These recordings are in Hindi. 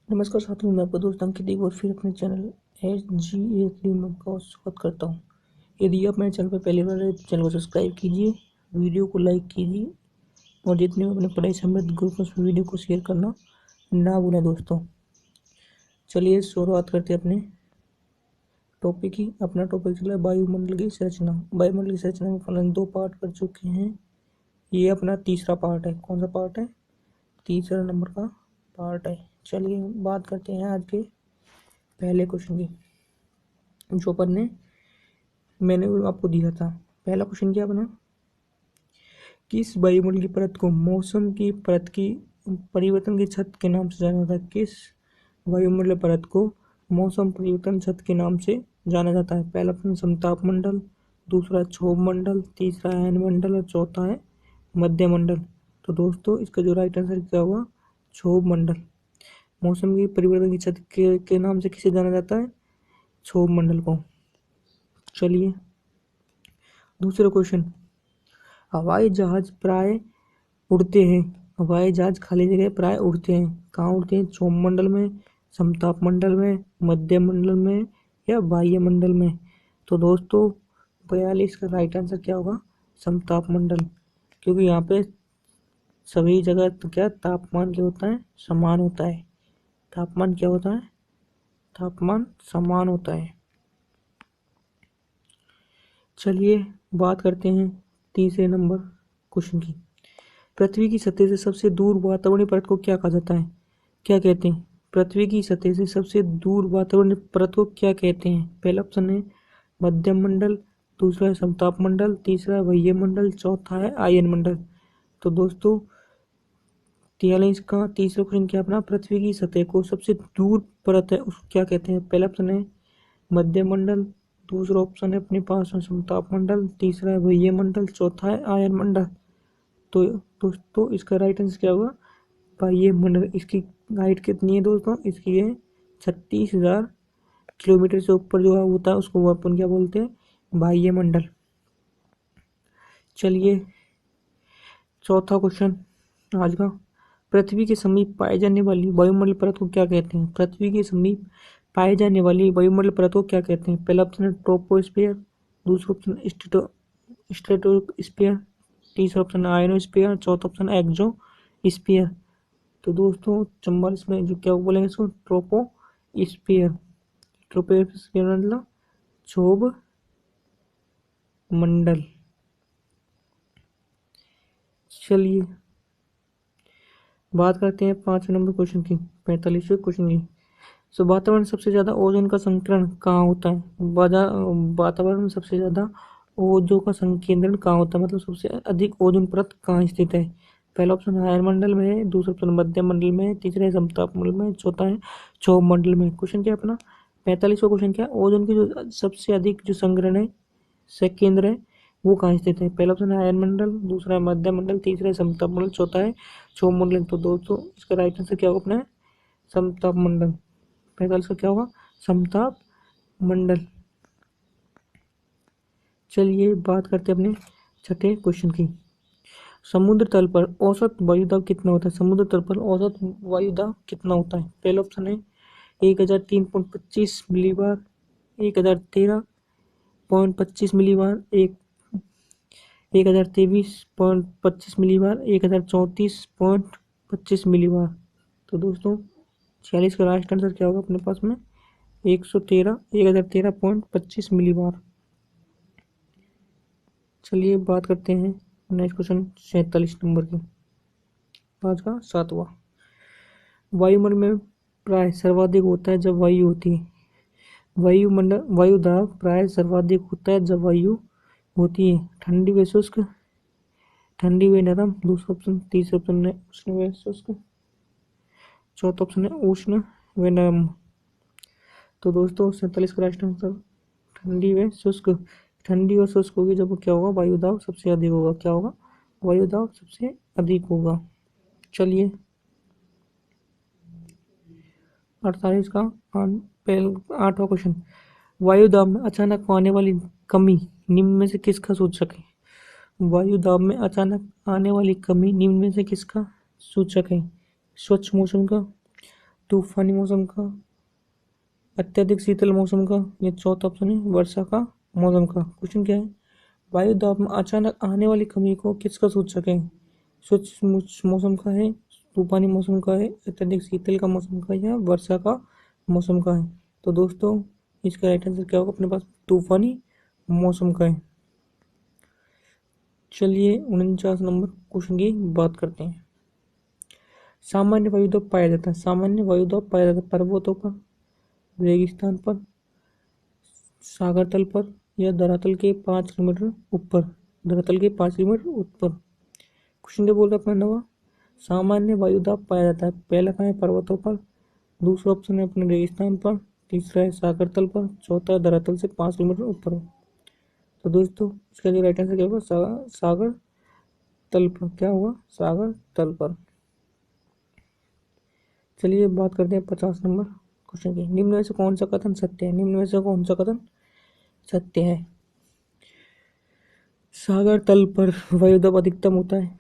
नमस्कार साथियों, मैं आपका दोस्त अंकित एक बार फिर अपने चैनल HGA3 में आपका स्वागत करता हूँ। यदि आप मेरे चैनल पर पहली बार आए तो चैनल को सब्सक्राइब कीजिए, वीडियो को लाइक कीजिए और जितने भी अपने पढ़ाई संबंधित ग्रुप में उस वीडियो को शेयर करना ना भूलें दोस्तों। चलिए शुरुआत करते हैं अपने टॉपिक की। अपना टॉपिक चला है वायुमंडल की संरचना। वायुमंडल की संरचना में अपन 2 पार्ट कर चुके हैं। ये अपना तीसरा पार्ट है। कौन सा पार्ट है? तीसरा नंबर का पार्ट है। चलिए बात करते हैं आज के पहले क्वेश्चन की, जो अपन ने मैंने आपको दिया था। पहला क्वेश्चन क्या बना? किस वायुमंडल की परत को मौसम की परत की परिवर्तन की छत के नाम से जाना जाता है? किस वायुमंडल परत को मौसम परिवर्तन छत के नाम से जाना जाता है? पहला ऑप्शन समताप मंडल, दूसरा क्षोभ मंडल, तीसरा आयन मंडल और चौथा है मध्य मंडल। तो दोस्तों इसका जो राइट आंसर क्या होगा? क्षोभ मंडल। मौसम की परिवर्तन की छत के नाम से किसे जाना जाता है? क्षोभ मंडल को। चलिए दूसरा क्वेश्चन। हवाई जहाज प्राय उड़ते हैं। हवाई जहाज खाली जगह प्राय उड़ते हैं। कहाँ उड़ते हैं? क्षोभ मंडल में, समताप मंडल में, मध्य मंडल में या बाह्य मंडल में? तो दोस्तों 42 का राइट आंसर क्या होगा? समताप मंडल। क्योंकि यहाँ पे सभी जगह तो क्या तापमान क्या होता है? समान होता है। तापमान क्या होता है? तापमान समान होता है। चलिए बात करते हैं तीसरे नंबर क्वेश्चन की। पृथ्वी की सतह से सबसे दूर वातावरणीय परत को क्या कहा जाता है? क्या कहते हैं? पृथ्वी की सतह से सबसे दूर वातावरणीय परत को क्या कहते हैं? पहला ऑप्शन है मध्यम मंडल, दूसरा है समताप मंडल, तीसरा है बाह्य मंडल, चौथा है आयन मंडल। तो दोस्तों 43 का तीसरा क्वेश्चन क्या अपना? पृथ्वी की सतह को सबसे दूर परत है उसको क्या कहते हैं? पहला ऑप्शन है मध्य मंडल, दूसरा ऑप्शन है अपने पास है समताप मंडल, तीसरा है बाह्य मंडल, चौथा है आयन मंडल। तो दोस्तों इसका राइट आंसर क्या होगा? बाह्य मंडल। इसकी हाइट कितनी है दोस्तों? इसकी है 36,000 किलोमीटर से ऊपर जो होता है उसको वो अपन क्या बोलते हैं? बाह्य मंडल। चलिए चौथा क्वेश्चन आज का। पृथ्वी के समीप पाए जाने वाली वायुमंडल परत को क्या कहते हैं? पृथ्वी के समीप पाए जाने वाली वायुमंडल परत को क्या कहते हैं? पहला ऑप्शन है ट्रोपोस्फियर, दूसरा ऑप्शन स्ट्रेटोस्फियर, तीसरा ऑप्शन है आयनोस्फियर, चौथा ऑप्शन है एक्सोस्फियर। तो दोस्तों 44 में जो क्या बोलेंगे इसको? ट्रोपोस्फियर। ट्रोपोस्फियर मतलब क्षोभ मंडल। चलिए बात करते हैं 5 नंबर क्वेश्चन की, 45वें क्वेश्चन की। वातावरण में सबसे ज्यादा ओजोन का संकीर्ण कहाँ होता है? वातावरण में सबसे ज्यादा ओजोन का संकेंद्रण कहाँ होता है? मतलब सबसे अधिक ओजोन परत कहाँ स्थित है? पहला ऑप्शन आयन मंडल में है, दूसरा ऑप्शन मध्य मंडल में है, तीसरा है समताप मंडल में, चौथा है क्षोभ मंडल में। क्वेश्चन क्या है अपना? 45वां क्वेश्चन क्या है? ओजोन की जो सबसे अधिक जो संग्रहण है केंद्र है वो कहाँ स्थित है? पहला ऑप्शन है आयन मंडल, दूसरा है मध्य मंडल, तीसरा है समताप मंडल, चौथा है क्षोभ मंडल। तो दोस्तों इसका राइट आंसर क्या होगा अपना? समताप मंडल। 45 का क्या होगा? समताप मंडल। चलिए बात करते हैं अपने छठे क्वेश्चन की। समुद्र तल पर औसत वायुदाब कितना होता है? समुद्र तल पर औसत वायुदाब कितना होता है? पहला ऑप्शन है 1003.25 मिलीबार, 1013.25 मिलीबार, 1023.25 मिलीबार, 1034.25 मिलीबार। तो दोस्तों 46 का लास्ट आंसर क्या होगा अपने पास में? 1013.25 मिलीबार। चलिए बात करते हैं नेक्स्ट क्वेश्चन 47 नंबर की, आज का 7वां। वायुमंडल में प्राय सर्वाधिक होता है जब वायु होती है। वायु दाब प्राय सर्वाधिक होता है जब वायु होती है। ठंडी व शुष्क, ठंडी व नरम, दूसरा ऑप्शन, तीसरा ऑप्शन है उष्ण व शुष्क, चौथा ऑप्शन है उष्ण व नरम। तो दोस्तों 47 का राइट आंसर ठंडी व शुष्क। ठंडी और शुष्क होगी जब क्या होगा? वायु दाब सबसे अधिक होगा। क्या होगा? वायु दाब सबसे अधिक होगा। चलिए 48 का 8वां क्वेश्चन। वायु दाब में अचानक आने वाली कमी निम्न में से किसका सूचक है? वायु दाब में अचानक आने वाली कमी निम्न में से किसका सूचक है? स्वच्छ मौसम का, तूफानी मौसम का, अत्यधिक शीतल मौसम का, ये चौथा ऑप्शन है वर्षा का मौसम का। क्वेश्चन क्या है, वायु दाब में अचानक आने वाली कमी को किसका सूचक है? शुष्क मौसम का है, तूफानी मौसम का है, अत्यधिक शीतल का मौसम का, या वर्षा का मौसम का है? तो दोस्तों इसका राइट आंसर क्या होगा अपने पास? तूफानी मौसम का है। चलिए 49 नंबर क्वेश्चन की बात करते हैं। सामान्य वायुदाब पाया जाता है, सामान्य वायुदाब पाया जाता है पर्वतों पर, रेगिस्तान पर, सागर तल पर, या धरातल के 5 किलोमीटर ऊपर, धरातल के 5 किलोमीटर ऊपर। क्वेश्चन क्या बोल रहा है अपना नवा, सामान्य वायुदाब पाया जाता है, पहला कहाँ है? पर्वतों पर, दूसरा ऑप्शन है अपने रेगिस्तान पर, तीसरा है सागर तल पर, चौथा है धरातल से 5 किलोमीटर ऊपर। तो दोस्तों इसका जो राइट आंसर क्या होगा? सागर तल पर। क्या होगा? सागर तल पर। चलिए बात करते हैं 50 नंबर क्वेश्चन की। निम्न में से कौन सा कथन सत्य है? निम्न में से कौन सा कथन सत्य है? सागर तल पर वायुदाब अधिकतम होता है,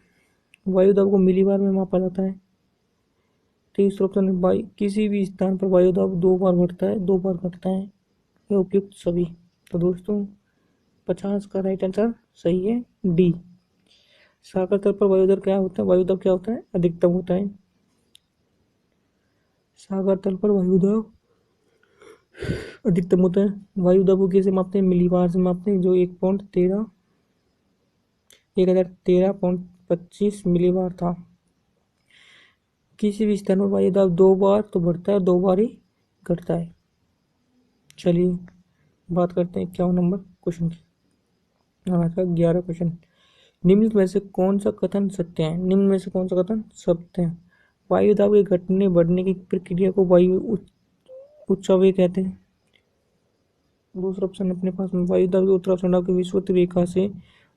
वायुदाब को मिलीबार में मापा जाता है, तीसरा ऑप्शन है किसी भी स्थान पर वायुदाब 2 बार बढ़ता है, 2 बार घटता है, या उपयुक्त सभी। तो दोस्तों 50 का राइट आंसर सही है डी। सागर तल पर वायुदाब क्या होता है? वायुदाब क्या होता है? अधिकतम होता है। सागर तल पर वायुदाब अधिकतम होता है। वायुदाब को कैसे मापते हैं? मिलीबार से मापते हैं, जो 1013.25 मिलीबार था। किसी भी स्थान पर वायुदाब 2 बार तो बढ़ता है, 2 बार ही घटता है। चलिए बात करते हैं 51 नंबर क्वेश्चन की। आज का 11 क्वेश्चन। निम्न में से कौन सा कथन सत्य है? निम्न में से कौन सा कथन सत्य है? वायुदाब के घटने बढ़ने की प्रक्रिया को वायु उच्चावेग कहते हैं। दूसरा ऑप्शन अपने पास में, वायुदाब के उतार चढ़ाव की विषुवत रेखा से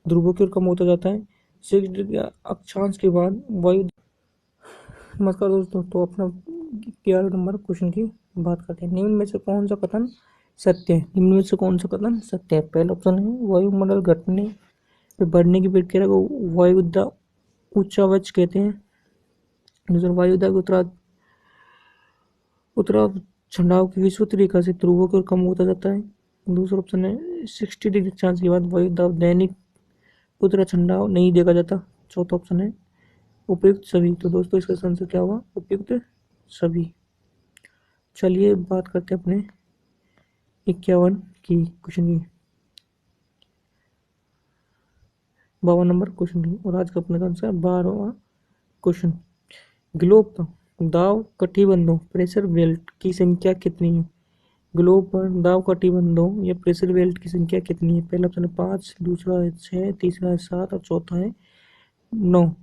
ध्रुवों की ओर कम होता जाता है 6 डिग्री अक्षांश के बाद वायु। नमस्कार दोस्तों, तो अपना 11 नंबर क्वेश्चन की बात करते हैं। निम्न में से कौन सा कथन सत्य है? निम्न में से कौन सा कथन सत्य है? पहला ऑप्शन है वायुमंडल घटने बढ़ने की प्रक्रिया को वायुदाब उच्चावच कहते हैं। दूसरा, वायुदाब उतराव चढ़ाव की विषुवत रेखा से ध्रुवों की ओर कम होता जाता है। दूसरा ऑप्शन है 60 डिग्री अक्षांश के बाद वायुदाब दैनिक उतराव चढ़ाव नहीं देखा जाता। चौथा ऑप्शन है उपयुक्त सभी। तो दोस्तों इसका आंसर क्या होगा? उपयुक्त सभी। चलिए बात करते हैं अपने 51 की क्वेश्चन की, 52 नंबर क्वेश्चन की, और आज का अपना आंसर 12वां क्वेश्चन। ग्लोब पर दाब कटिबंधों प्रेशर बेल्ट की संख्या कितनी है? ग्लोब पर दाब कटिबंधों या प्रेशर बेल्ट की संख्या कितनी है? पहला ऑप्शन है 5, दूसरा है 6, तीसरा है 7 और चौथा है 9।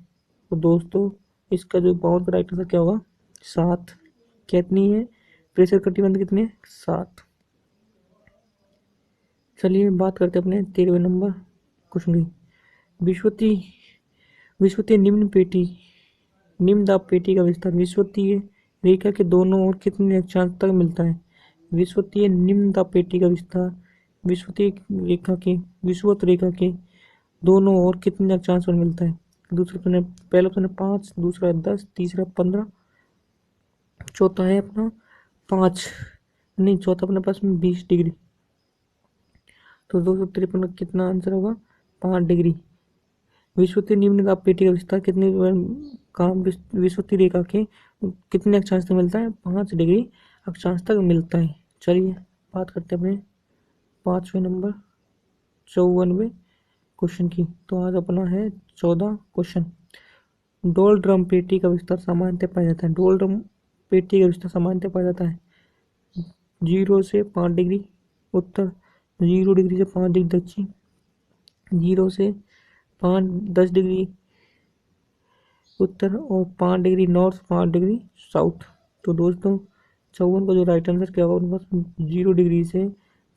तो दोस्तों इसका जो बहुत का राइट आंसर क्या होगा? 7। कितनी है प्रेशर कटिबंध? कितने? 7। चलिए बात करते हैं अपने 13वें नंबर क्वेश्चन की। विश्वतीय विश्वतीय निम्न दाब पेटी का विस्तार विश्वतीय रेखा के दोनों ओर कितने अक्षांश तक मिलता है? विश्वतीय निम्न दाब पेटी का विस्तार विषुवत रेखा के दोनों ओर कितने अक्षांश पर मिलता है? दूसरा ऑप्शन है, पहला ऑप्शन है 5, दूसरा है 10, तीसरा 15, चौथा है अपना 5, नहीं चौथा अपने पास में 20 डिग्री। तो 253 का कितना आंसर होगा? 5 डिग्री। विषुवतीय निम्न दाब पेटी का विस्तार कितने काम विषुवतीय रेखा के कितने अक्षांश तक मिलता है? 5 डिग्री अक्षांश तक मिलता है। चलिए बात करते हैं अपने 5वें नंबर 54वें क्वेश्चन की। तो आज अपना है 14 क्वेश्चन। डोल ड्रम पेटी का विस्तार सामान्यतः पाया जाता है, डोल ड्रम पेटी का विस्तार सामान्यतः पाया जाता है 0 से 5 डिग्री उत्तर, 0 डिग्री से 5 डिग्री दक्षिण, 0 से 10 डिग्री उत्तर और 5 डिग्री नॉर्थ, 5 डिग्री साउथ। तो दोस्तों 54 का जो राइट आंसर क्या होगा? बस 0 डिग्री से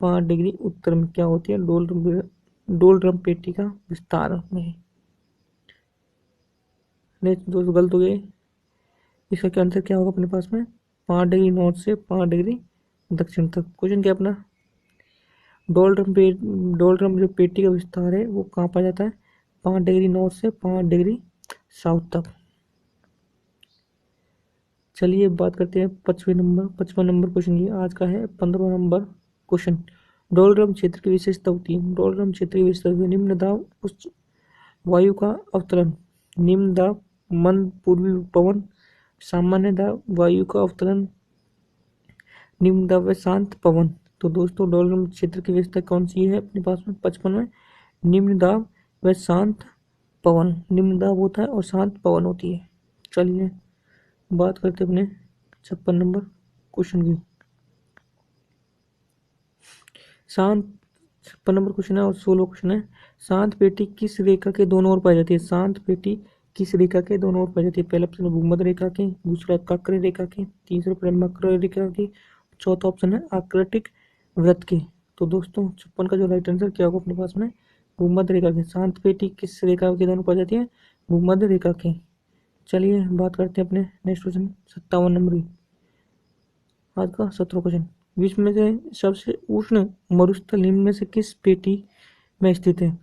5 डिग्री उत्तर में क्या होती है? डोल ड्रम पेटी का विस्तार में। नहीं दोस्तों गलत हो गए। इसका क्या आंसर क्या होगा अपने पास में? 5 डिग्री नॉर्थ से 5 डिग्री दक्षिण तक। क्वेश्चन क्या अपना, डोल ड्रम जो पेटी का विस्तार है वो कहाँ पाया जाता है? 5 डिग्री नॉर्थ से 5 डिग्री साउथ तक। चलिए बात करते हैं 55 नंबर क्वेश्चन की। आज का है 15 नंबर क्वेश्चन। डोलरम क्षेत्र की विशेषता होती है। डोलरम क्षेत्र की विशेषता होती है निम्न दाब उच्च वायु का अवतरण, निम्न दाब मंद पूर्वी पवन, सामान्य दाब वायु का अवतरण, निम्न दाब व शांत पवन। तो दोस्तों डोलरम क्षेत्र की विशेषता कौन सी है अपने पास में 55 में? निम्न दाब व शांत पवन। निम्न दाब होता है और शांत पवन होती है। चलिए बात करते अपने 56 नंबर क्वेश्चन की। शांत 56 नंबर क्वेश्चन है और 16 क्वेश्चन है। शांत पेटी किस रेखा के दोनों ओर पाई जाती है? शांत पेटी किस रेखा के दोनों ओर पाई जाती है? पहला ऑप्शन है भूमध्य रेखा के, दूसरा वक्र रेखा के, तीसरा ब्रह्मक्र रेखा के, चौथा ऑप्शन है आकृतिक वृत्त के। तो दोस्तों 56 का जो राइट आंसर क्या होगा अपने पास में? भूमध्य रेखा के। शांत पेटी किस रेखा के दोनों पाई जाती है? भूमध्य रेखा के। चलिए बात करते हैं अपने नेक्स्ट क्वेश्चन 57 नंबर की। आज का 17 क्वेश्चन। विश्व में से सबसे उष्ण मरुस्थल निम्न में से किस पेटी में स्थित है?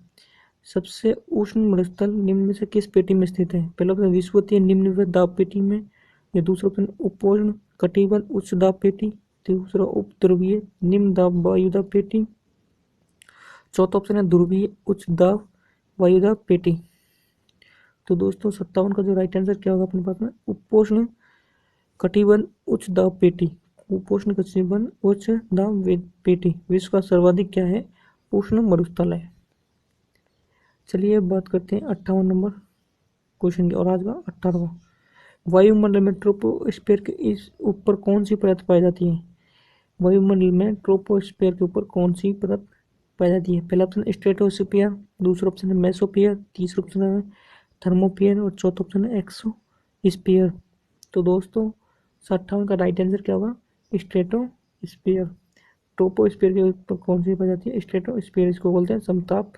सबसे उष्ण मरुस्थल निम्न में से किस पेटी में स्थित है? पहला ऑप्शन विषुवतीय निम्न दाब पेटी में, या दूसरा ऑप्शन उपोष्ण कटिबंध उच्च दाब पेटी, दूसरा उप ध्रुवीय निम्न दाब वायुदाब पेटी, चौथा ऑप्शन है ध्रुवीय उच्च दाब वायुदाब पेटी। तो दोस्तों 57 का जो राइट आंसर क्या होगा अपने पास में? उपोष्ण कटिबंध उच्च दाब पेटी। उपोष्ण कटिबंध उच्च दाब पेटी विश्व का सर्वाधिक क्या है? उष्ण मरुस्थल है। चलिए बात करते हैं 58 नंबर क्वेश्चन की और आज का 18वां। वायुमंडल में ट्रोपोस्फीयर के इस ऊपर कौन सी परत पाई जाती है? वायुमंडल में ट्रोपोस्फीयर के ऊपर कौन सी परत पाई जाती है? पहला ऑप्शन स्ट्रेटोस्फीयर, दूसरा ऑप्शन है मेसोस्फीयर, तीसरा ऑप्शन है थर्मोस्फीयर और चौथा ऑप्शन है एक्सोस्फीयर। तो दोस्तों 58 का राइट आंसर क्या होगा? स्ट्रेटोस्फीयर। ट्रोपोस्फीयर के ऊपर कौन सी पाई जाती है? स्ट्रेटोस्फीयर, इसको बोलते हैं समताप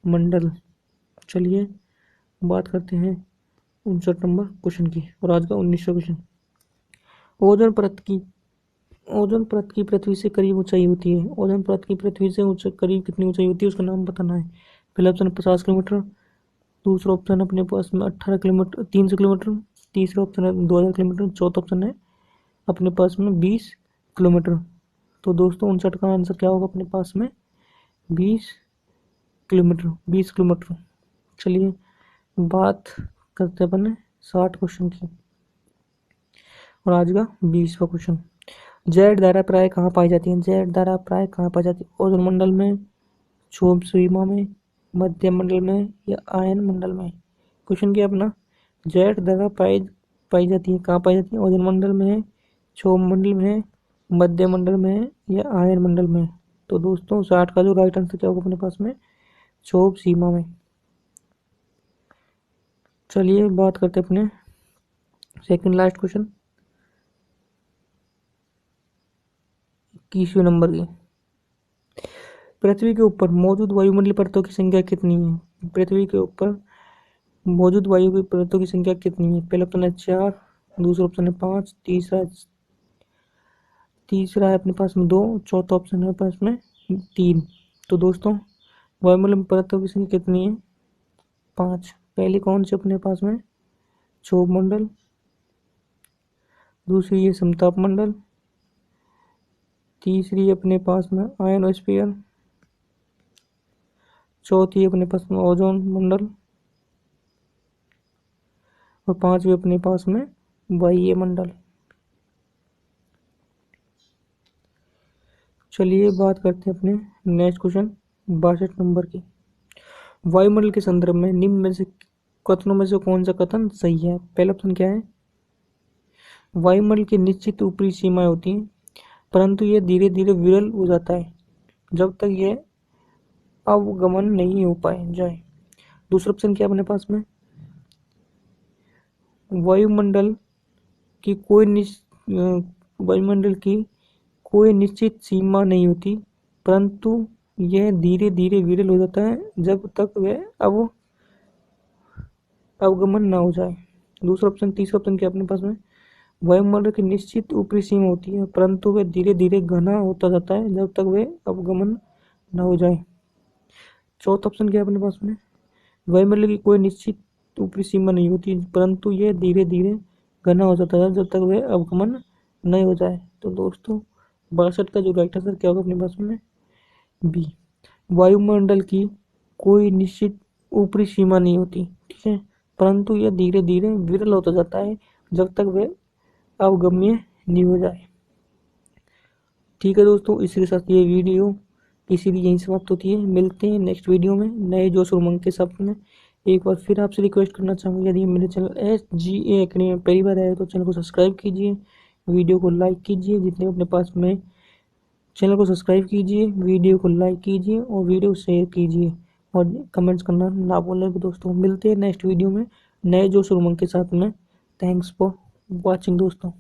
मंडल। चलिए बात करते हैं 59 नंबर क्वेश्चन की और आज का 19वां क्वेश्चन। ओजोन परत की पृथ्वी से करीब ऊंचाई होती है। ओजोन परत की पृथ्वी से करीब कितनी ऊंचाई होती है उसका नाम बताना है। पहला ऑप्शन 50 किलोमीटर, दूसरा ऑप्शन अपने पास में 18 किलोमीटर 300 किलोमीटर, तीसरा ऑप्शन है 2000 किलोमीटर, चौथा ऑप्शन है अपने पास में 20 किलोमीटर। तो दोस्तों 59 का आंसर क्या होगा अपने पास में? 20 किलोमीटर। चलिए बात करते हैं अपन 60 क्वेश्चन की और आज का 20वां क्वेश्चन। जेड धारा प्राय कहाँ पाई जाती है? जेड धारा प्राय कहाँ पाई जाती है? ओजोन मंडल में, क्षोभ सीमा में, मध्य मंडल में या आयन मंडल में? क्वेश्चन क्या अपना? जेड धारा पाई पाई जाती है कहाँ पाई जाती है? ओजोन मंडल में है, क्षोभ मंडल में है, मध्य मंडल में है या आयन मंडल में? तो दोस्तों 60 का जो राइट आंसर क्या होगा अपने पास में? क्षोभ सीमा में। चलिए बात करते हैं अपने सेकंड लास्ट क्वेश्चन 21वें नंबर की। पृथ्वी के ऊपर मौजूद वायुमंडलीय परतों की संख्या कितनी है? पृथ्वी के ऊपर मौजूद वायु की परतों की संख्या कितनी है? पहला ऑप्शन है 4, दूसरा ऑप्शन है 5, तीसरा है अपने पास में 2, चौथा ऑप्शन है पास में 3। तो दोस्तों वायुमंडलीय परतों की संख्या कितनी है? 5। पहली कौन सी अपने पास में? क्षोभ मंडल, दूसरी है समताप मंडल, तीसरी अपने पास में आयनोस्फीयर, चौथी अपने पास में ओजोन मंडल और पांचवी अपने पास में वायु मंडल। चलिए बात करते हैं अपने नेक्स्ट क्वेश्चन 62 नंबर की। वायुमंडल के संदर्भ में निम्न में से कथनों में से कौन सा कथन सही है? पहला ऑप्शन क्या है? वायुमंडल की निश्चित ऊपरी सीमाएं होती हैं परंतु यह धीरे धीरे विरल हो जाता है जब तक यह अवगमन नहीं हो पाए जाए। दूसरा ऑप्शन क्या अपने पास में? वायुमंडल की कोई निश्चित सीमा नहीं होती परंतु यह धीरे धीरे विरल हो जाता है जब तक वह अवगमन ना हो जाए। तीसरा ऑप्शन क्या अपने पास में? वायुमंडल की निश्चित ऊपरी सीमा होती है परंतु वह धीरे धीरे घना होता जाता है जब तक वह अवगमन न हो जाए। चौथा ऑप्शन क्या है अपने पास में? वायुमंडल की कोई निश्चित ऊपरी सीमा नहीं होती परंतु यह धीरे धीरे घना हो जाता है जब तक वह अवगमन नहीं हो जाए। तो दोस्तों 62 का जो राइट आंसर क्या होगा अपने पास में? बी। वायुमंडल की कोई निश्चित ऊपरी सीमा नहीं होती, ठीक है, परंतु यह धीरे धीरे विरल होता जाता है जब तक वह अवगम्य नहीं हो जाए। ठीक है दोस्तों, इसके साथ ये वीडियो इसीलिए यहीं समाप्त होती है। मिलते हैं नेक्स्ट वीडियो में नए जोश और उमंग के साथ में। एक बार फिर आपसे रिक्वेस्ट करना चाहूँगा, यदि मेरे चैनल SGA एकेडमी में पहली बार आए तो चैनल को सब्सक्राइब कीजिए, वीडियो को लाइक कीजिए, जितने अपने पास में चैनल को सब्सक्राइब कीजिए, वीडियो को लाइक कीजिए और वीडियो शेयर कीजिए और कमेंट्स करना ना भूलें। दोस्तों मिलते हैं नेक्स्ट वीडियो में नए जोश और उमंग के साथ में। थैंक्स फॉर वॉचिंग दोस्तों।